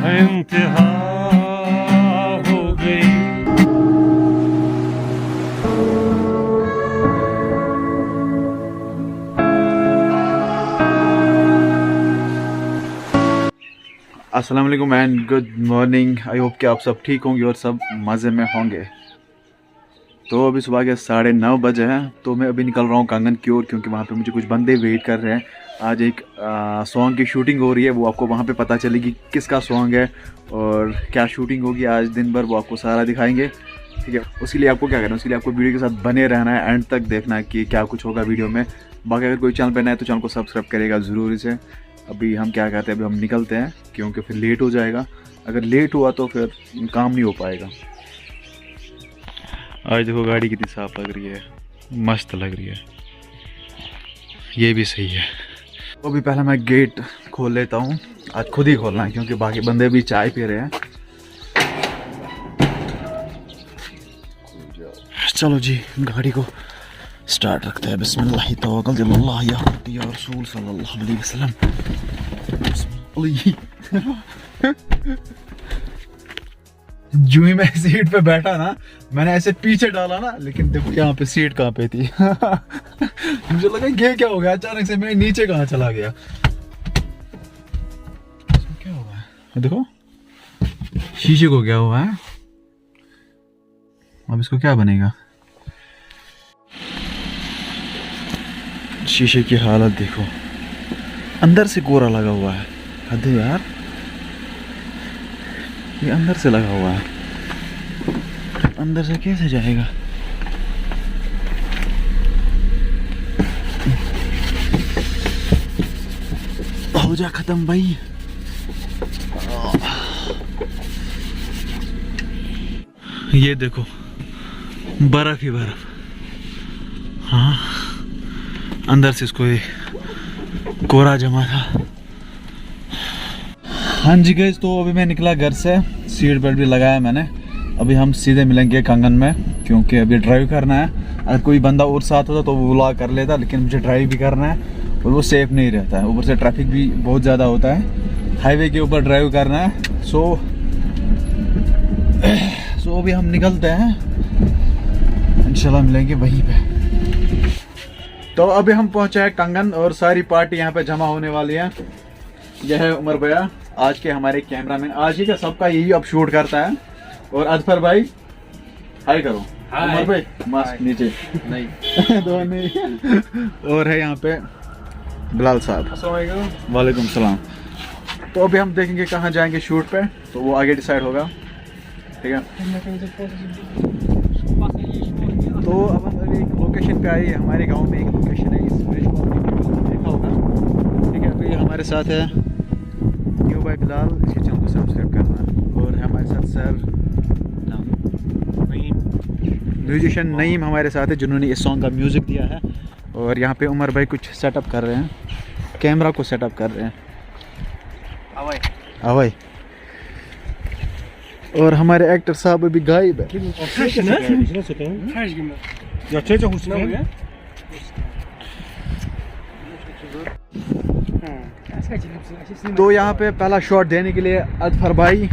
इंतहा हो गई। अस्सलाम वालेकुम and good morning. I hope कि आप सब ठीक होंगे और सब मज़े में होंगे। तो अभी सुबह के 9:30 बजे हैं, तो मैं अभी निकल रहा हूँ कंगन की ओर, क्योंकि वहाँ पे मुझे कुछ बंदे वेट कर रहे हैं। आज एक सॉन्ग की शूटिंग हो रही है, वो आपको वहाँ पे पता चलेगी किसका सॉन्ग है और क्या शूटिंग होगी आज दिन भर, वो आपको सारा दिखाएंगे। ठीक है, उसके लिए आपको क्या करना है, उसके लिए आपको वीडियो के साथ बने रहना है, एंड तक देखना है कि क्या कुछ होगा वीडियो में। बाकी अगर कोई चैनल पर नया है तो चैनल को सब्सक्राइब करेगा ज़रूर से। अभी हम क्या कहते हैं, अभी हम निकलते हैं क्योंकि फिर लेट हो जाएगा। अगर लेट हुआ तो फिर काम नहीं हो पाएगा। आज देखो गाड़ी कितनी साफ लग रही है, मस्त लग रही है, ये भी सही है। तो अभी पहले मैं गेट खोल लेता हूँ, आज खुद ही खोलना है क्योंकि बाकी बंदे भी चाय पी रहे हैं। चलो जी, गाड़ी को स्टार्ट रखते हैं। बिस्मिल्लाह तवक्कल अल्लाह या रसूल सल्लल्लाहु अलैहि वसल्लम। जो ही मैं सीट पे बैठा ना, मैंने ऐसे पीछे डाला ना, लेकिन देखो यहाँ पे सीट कहाँ पे थी। मुझे लगा ये क्या हो गया, अचानक से मैं नीचे कहाँ चला गया। इसको क्या हुआ है, देखो शीशे को क्या हुआ है। अब इसको क्या बनेगा, शीशे की हालत देखो, अंदर से कोरा लगा हुआ है। हद है यार, ये अंदर से लगा हुआ है, अंदर से कैसे जाएगा। हो जा खत्म भाई। ये देखो बर्फ ही बर्फ। हाँ, अंदर से इसको ये कोरा जमा था। हाँ जी गाइस, तो अभी मैं निकला घर से, सीट बेल्ट भी लगाया मैंने। अभी हम सीधे मिलेंगे कंगन में, क्योंकि अभी ड्राइव करना है। अगर कोई बंदा और साथ होता तो वो व्लॉग कर लेता, लेकिन मुझे ड्राइव भी करना है और वो सेफ नहीं रहता है। ऊपर से ट्रैफिक भी बहुत ज़्यादा होता है, हाईवे के ऊपर ड्राइव करना है। सो अभी हम निकलते हैं, इंशाल्लाह मिलेंगे वहीं पे। तो अभी हम पहुंचे हैं कंगन और सारी पार्टी यहाँ पे जमा होने वाली है। यह है उमर भैया, आज के हमारे कैमरामैन। आज ही का सबका यही अब शूट करता है। और अजफर भाई हाय करो। उमर भाई मास्क नीचे नहीं। दो नहीं। और है यहाँ पे बिलाल साहब। वालेकुम सलाम। तो अभी हम देखेंगे कहाँ जाएंगे शूट पे, तो वो आगे डिसाइड होगा। ठीक है, तो अब हम अभी एक लोकेशन पे आए हैं। हमारे गांव में एक लोकेशन है, इस ब्रिज को देखा होगा। ठीक है, अभी हमारे साथ है न्यू भाई बिलाल, इसके चैनल को सब्सक्राइब करना। और हमारे साथ सर म्यूजिशियन नईम हमारे साथ है, जिन्होंने इस सॉन्ग का म्यूज़िक दिया है। और यहाँ पे उमर भाई कुछ सेटअप कर रहे हैं, कैमरा को सेटअप कर रहे हैं। अवय और हमारे एक्टर साहब अभी गायब है। तो यहाँ पे पहला शॉट देने के लिए अजफर भाई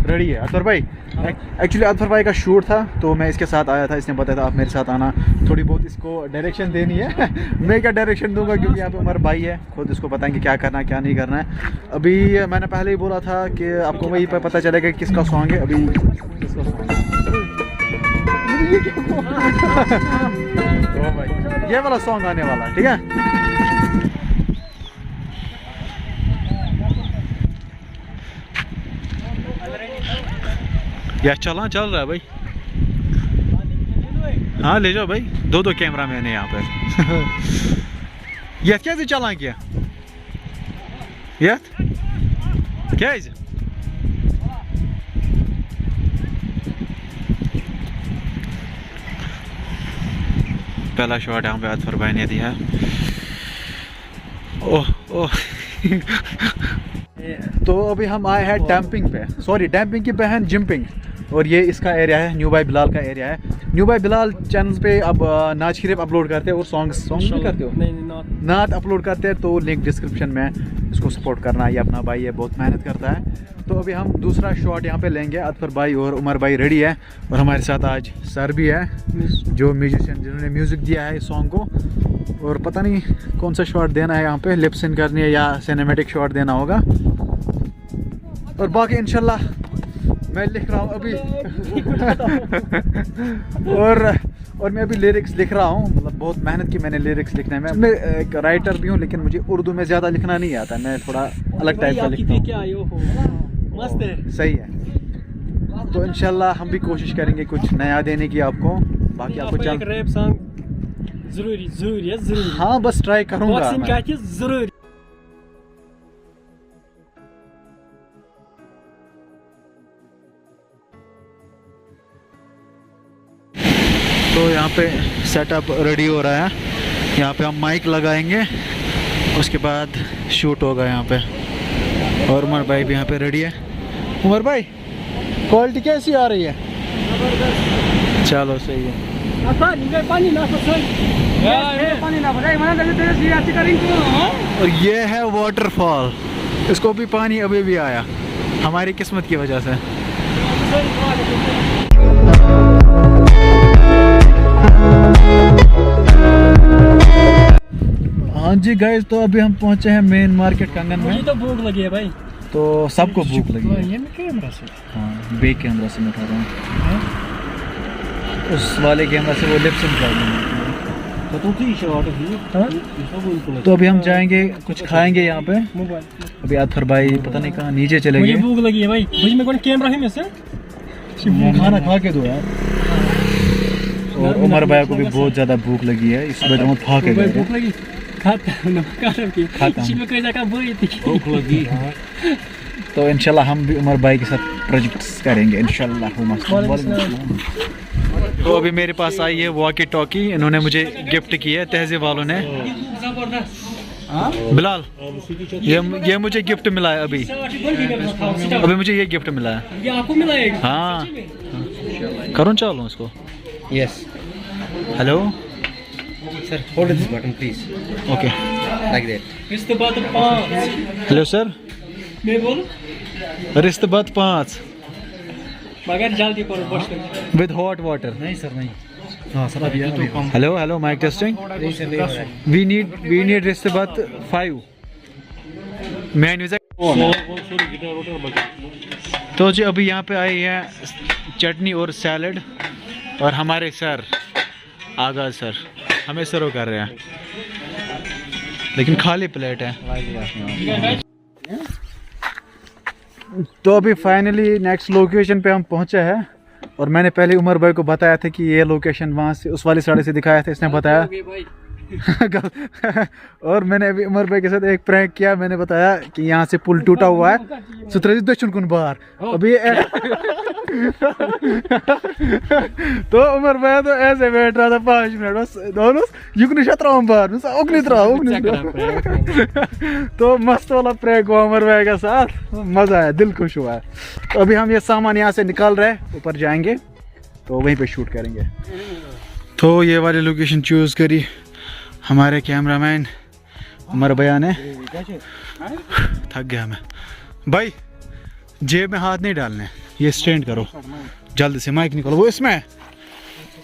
रेडी है। अजफर भाई, एक्चुअली अजफर भाई का शूट था, तो मैं इसके साथ आया था। इसने बताया था आप मेरे साथ आना, थोड़ी बहुत इसको डायरेक्शन देनी है। मैं क्या डायरेक्शन दूंगा, क्योंकि यहाँ पे उमर भाई है, खुद इसको बताएंगे क्या करना है क्या नहीं करना है। अभी मैंने पहले ही बोला था कि आपको वहीं पर पता चलेगा किसका सॉन्ग है। अभी किसका सॉन्ग है, ये वाला सॉन्ग आने वाला है। ठीक है, या चल रहा है भाई। हाँ ले जाओ भाई, दो कैमरा मैन है यहाँ पे। यह कैसे चला क्या, यह क्या है? पहला शॉट यहाँ पे अजफर भाई ने दिया। ओह ओह। तो अभी हम आए हैं डैम्पिंग पे, सॉरी डैम्पिंग की बहन जिम्पिंग। और ये इसका एरिया है, न्यू बाई बिलाल का एरिया है। न्यू बाई बिलाल चैनल पे अब नाच शरीफ अपलोड करते हैं और सॉन्ग भी करते हो, नात अपलोड करते हैं, तो लिंक डिस्क्रिप्शन में, इसको सपोर्ट करना। ये अपना भाई है, बहुत मेहनत करता है। तो अभी हम दूसरा शॉट यहाँ पे लेंगे। अतफर भाई और उमर भाई रेडी है, और हमारे साथ आज सर भी है जो म्यूजिशियन, जिन्होंने म्यूज़िक दिया है इस सॉन्ग को। और पता नहीं कौन सा शॉट देना है यहाँ पे, लिप सिंक करनी है या सिनेमैटिक शॉट देना होगा। और बाकी इंशाल्लाह मैं लिख रहा हूँ अभी और मैं अभी लिरिक्स लिख रहा हूँ। मतलब बहुत मेहनत की मैंने लिरिक्स लिखने में। मैं एक राइटर भी हूँ, लेकिन मुझे उर्दू में ज़्यादा लिखना नहीं आता। मैं थोड़ा अलग टाइप का लिखता हूँ। मस्त है, सही है। तो इंशाल्लाह हम भी कोशिश करेंगे कुछ नया देने की आपको। बाकी आपको एक रैप सॉन्ग जरूरी है। हाँ, बस ट्राई करूँगा जरूरी। तो यहाँ पे सेटअप रेडी हो रहा है। यहाँ पे हम माइक लगाएंगे, उसके बाद शूट होगा यहाँ पे। और उमर भाई भी यहाँ पे रेडी है। उमर भाई, क्वालिटी कैसी आ रही है? चलो सही है। और ये है वाटरफॉल, इसको भी पानी अभी भी आया, हमारी किस्मत की वजह से। हाँ जी गाइस, तो अभी हम पहुंचे हैं मेन मार्केट कंगन में। मुझे तो भूख लगी है भाई। तो सबको भूख लगी है। ये कैमरा से, हाँ, बे कैमरा से मैं उठा रहा हूँ। उस वाले कैमरा से वो लिप सिंक कर देंगे। तो अभी हम जाएंगे, कुछ खाएंगे यहाँ पे। अभी अतफर भाई पता नहीं कहाँ नीचे चले गए। मुझे भूख लगी है भाई। मुझे में कौन कैमरा है में से खाना खा के दो यार। और उमर भाई को भी बहुत ज़्यादा भूख लगी है, इस वजह से खा के भूख लगी। तो इंशाल्लाह हम भी उमर भाई के साथ प्रोजेक्ट्स करेंगे इंशाल्लाह। तो अभी मेरे पास आई है वॉकी टॉकी, इन्होंने मुझे गिफ्ट की है तहजीब वालों ने। बिलाल, ये मुझे गिफ्ट मिला है अभी मुझे ये गिफ्ट मिला है। ये आपको मिला है? हाँ, करूँ चालू इसको। Yes. Hello Sir, hold this button please. Okay, Like that. रिश्तेबात 5। हेलो सर, मैं बोल रिश्तेबात 5 मगर जल्दी करो बस विद हॉट वाटर। नहीं सर, नहीं। हाँ सर, अभी hello mike testing. We need रिश्तेबात 5 मैन। तो जी अभी यहाँ पे आई है चटनी और सैलड, और हमारे सर आगाज सर हमें सर्व कर रहे हैं, लेकिन खाली प्लेट है। तो अभी फाइनली नेक्स्ट लोकेशन पे हम पहुंचे हैं, और मैंने पहले उमर भाई को बताया था कि ये लोकेशन वहाँ से उस वाली साइड से दिखाया था, इसने बताया। और मैंने अभी उमर भाई के साथ एक प्रैंक किया। मैंने बताया कि यहाँ से पुल टूटा हुआ है, सुतरा दक्षिण कुन बाहर अभी तो उमर भाई तो ऐसे बैठ रहा था 5 मिनट बस, दोनों युगनी छतरा बाहर तो मस्त वाला प्रैंक हुआ उमर भाई के साथ, मजा आया, दिल खुश हुआ है। तो अभी हम ये सामान यहाँ से निकाल रहे हैं, ऊपर जाएंगे तो वहीं पे शूट करेंगे। तो ये वाली लोकेशन चूज करी हमारे कैमरामैन उमर भैया ने। थक गया मैं भाई, जेब में हाथ नहीं डालने, ये स्टैंड करो जल्दी से, माइक निकालो। वो इसमें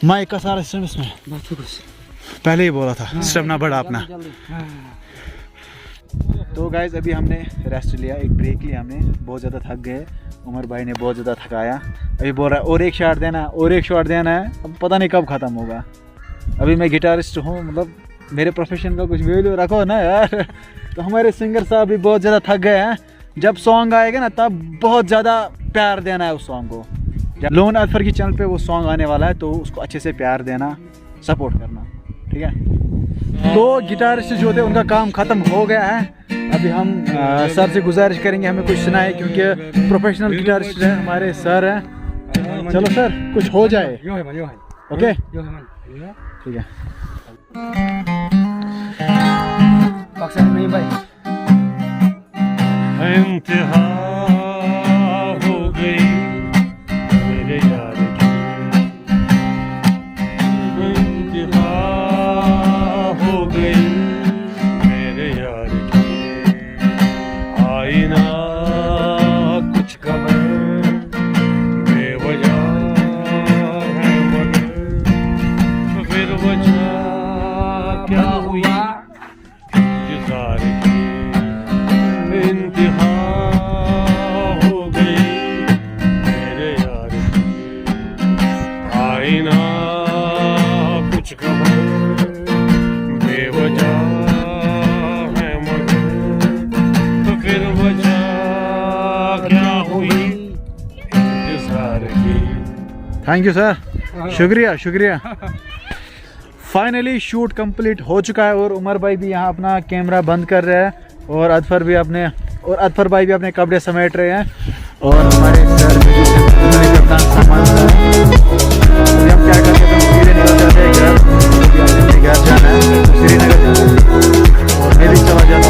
माइक का सारा सिस्टम इसमें, पहले ही बोला था सिस्टम ना बड़ा अपना। तो गाइज अभी हमने रेस्ट लिया, एक ब्रेक लिया हमने, बहुत ज़्यादा थक गए। उमर भाई ने बहुत ज़्यादा थकाया, अभी बोल रहा है और एक शॉट देना, और एक शॉट देना है, अब पता नहीं कब ख़त्म होगा। अभी मैं गिटारिस्ट हूँ, मतलब मेरे प्रोफेशन का कुछ वैल्यू रखो ना यार। तो हमारे सिंगर साहब भी बहुत ज़्यादा थक गए हैं। जब सॉन्ग आएगा ना तब बहुत ज़्यादा प्यार देना है उस सॉन्ग को। जब लोन अतफर की चैनल पे वो सॉन्ग आने वाला है तो उसको अच्छे से प्यार देना, सपोर्ट करना, ठीक है। तो गिटारिस्ट जो थे उनका काम ख़त्म हो गया है। अभी हम सर से गुजारिश करेंगे हमें कुछ सुनाए, क्योंकि प्रोफेशनल गिटारिस्ट हैं हमारे सर हैं। चलो सर कुछ हो जाए, ओके ठीक है। नहीं भाई, इंतहा हो गई मेरे इंतजार की इंतहा हो गई मेरे यार की। आईना कुछ खबर बेवजह है मगर तो फिर वजह क्या हुई इंतजार की। थैंक यू सर, शुक्रिया शुक्रिया। फाइनली शूट कंप्लीट हो चुका है और उमर भाई भी यहाँ अपना कैमरा बंद कर रहे हैं और अदफर भाई भी अपने कपड़े समेट रहे हैं और हमारे सर भी अपना सामान अभी हम क्या करते हैं, सीधे निकल जाते हैं घर, क्योंकि अपने घर जाना है, श्रीनगर जाना है और मैं भी चला जाता